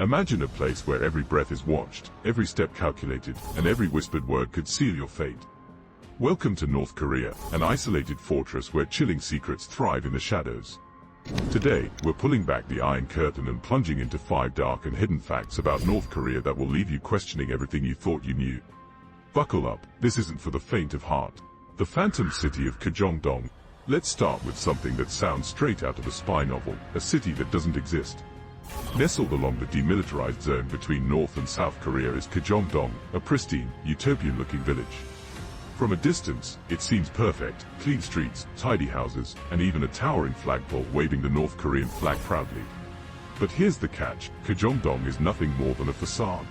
Imagine a place where every breath is watched, every step calculated, and every whispered word could seal your fate. Welcome to North Korea, an isolated fortress where chilling secrets thrive in the shadows. Today, we're pulling back the Iron Curtain and plunging into 5 dark and hidden facts about North Korea that will leave you questioning everything you thought you knew. Buckle up, this isn't for the faint of heart. The Phantom City of Kijong-dong. Let's start with something that sounds straight out of a spy novel, a city that doesn't exist. Nestled along the demilitarized zone between North and South Korea is Kijong-dong, a pristine, utopian-looking village. From a distance, it seems perfect: clean streets, tidy houses, and even a towering flagpole waving the North Korean flag proudly. But here's the catch: Kijong-dong is nothing more than a facade.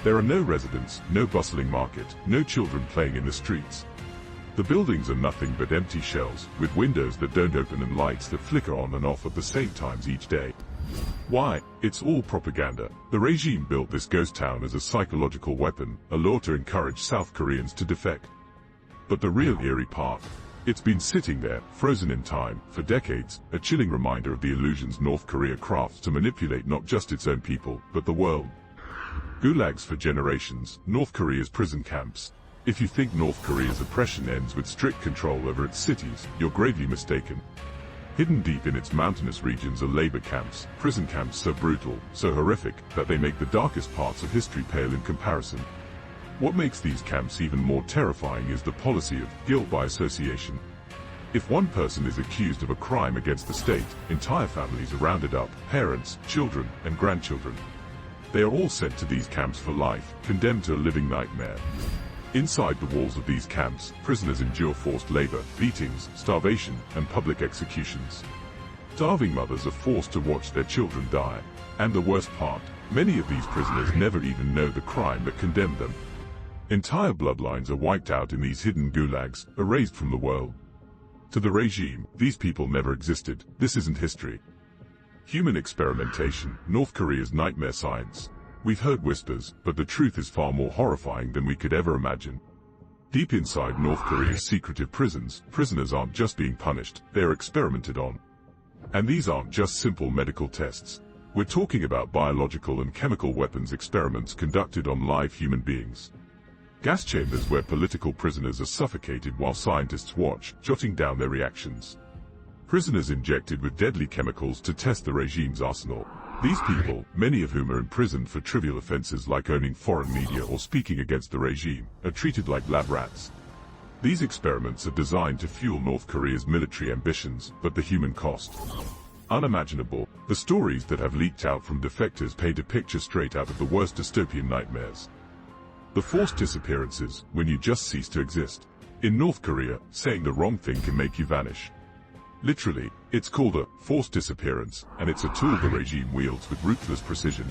There are no residents, no bustling market, no children playing in the streets. The buildings are nothing but empty shells, with windows that don't open and lights that flicker on and off at the same times each day. Why? It's all propaganda. The regime built this ghost town as a psychological weapon, a lure to encourage South Koreans to defect. But the real eerie part? It's been sitting there, frozen in time, for decades, a chilling reminder of the illusions North Korea crafts to manipulate not just its own people, but the world. Gulags for generations, North Korea's prison camps. If you think North Korea's oppression ends with strict control over its cities, you're gravely mistaken. Hidden deep in its mountainous regions are labor camps, prison camps so brutal, so horrific, that they make the darkest parts of history pale in comparison. What makes these camps even more terrifying is the policy of guilt by association. If one person is accused of a crime against the state, entire families are rounded up, parents, children, and grandchildren. They are all sent to these camps for life, condemned to a living nightmare. Inside the walls of these camps, prisoners endure forced labor, beatings, starvation, and public executions. Starving mothers are forced to watch their children die. And the worst part, many of these prisoners never even know the crime that condemned them. Entire bloodlines are wiped out in these hidden gulags, erased from the world. To the regime, these people never existed. This isn't history. Human experimentation, North Korea's nightmare science. We've heard whispers, but the truth is far more horrifying than we could ever imagine. Deep inside North Korea's secretive prisons, prisoners aren't just being punished, they're experimented on. And these aren't just simple medical tests. We're talking about biological and chemical weapons experiments conducted on live human beings. Gas chambers where political prisoners are suffocated while scientists watch, jotting down their reactions. Prisoners injected with deadly chemicals to test the regime's arsenal. These people, many of whom are imprisoned for trivial offenses like owning foreign media or speaking against the regime, are treated like lab rats. These experiments are designed to fuel North Korea's military ambitions, but the human cost? Unimaginable. The stories that have leaked out from defectors paint a picture straight out of the worst dystopian nightmares. The forced disappearances, when you just cease to exist. In North Korea, saying the wrong thing can make you vanish. Literally, it's called a forced disappearance, and it's a tool the regime wields with ruthless precision.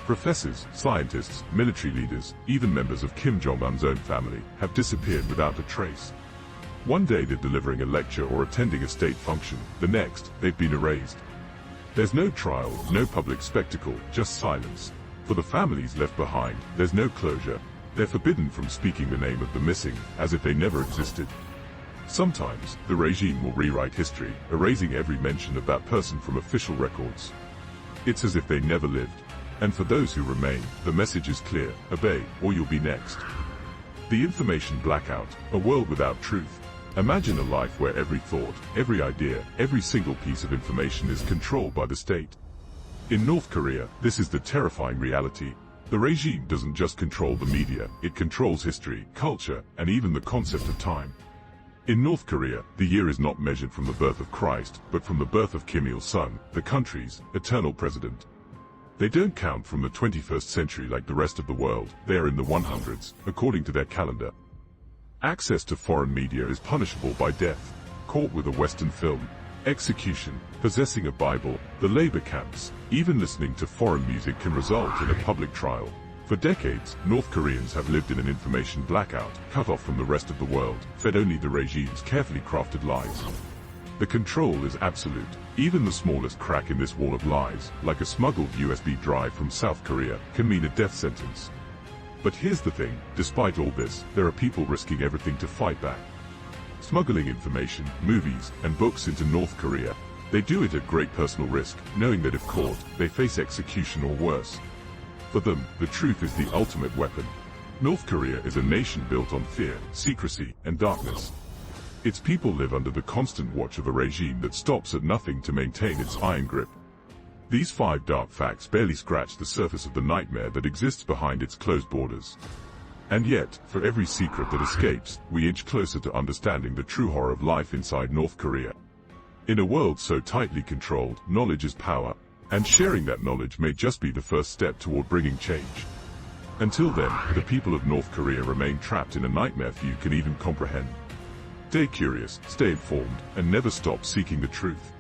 Professors, scientists, military leaders, even members of Kim Jong-un's own family, have disappeared without a trace. One day they're delivering a lecture or attending a state function, the next, they've been erased. There's no trial, no public spectacle, just silence. For the families left behind, there's no closure. They're forbidden from speaking the name of the missing, as if they never existed. Sometimes, the regime will rewrite history, erasing every mention of that person from official records. It's as if they never lived. And for those who remain, the message is clear: obey, or you'll be next. The information blackout, a world without truth. Imagine a life where every thought, every idea, every single piece of information is controlled by the state. In North Korea, this is the terrifying reality. The regime doesn't just control the media, it controls history, culture, and even the concept of time. In North Korea, the year is not measured from the birth of Christ, but from the birth of Kim Il-sung, the country's eternal president. They don't count from the 21st century like the rest of the world, they are in the 100s, according to their calendar. Access to foreign media is punishable by death. Caught with a Western film, execution, possessing a Bible, the labor camps, even listening to foreign music can result in a public trial. For decades, North Koreans have lived in an information blackout, cut off from the rest of the world, fed only the regime's carefully crafted lies. The control is absolute. Even the smallest crack in this wall of lies, like a smuggled USB drive from South Korea, can mean a death sentence. But here's the thing, despite all this, there are people risking everything to fight back. Smuggling information, movies, and books into North Korea. They do it at great personal risk, knowing that if caught, they face execution or worse. For them, the truth is the ultimate weapon. North Korea is a nation built on fear, secrecy, and darkness. Its people live under the constant watch of a regime that stops at nothing to maintain its iron grip. These 5 dark facts barely scratch the surface of the nightmare that exists behind its closed borders. And yet, for every secret that escapes, we inch closer to understanding the true horror of life inside North Korea. In a world so tightly controlled, knowledge is power, and sharing that knowledge may just be the first step toward bringing change. Until then, the people of North Korea remain trapped in a nightmare few can even comprehend. Stay curious, stay informed, and never stop seeking the truth.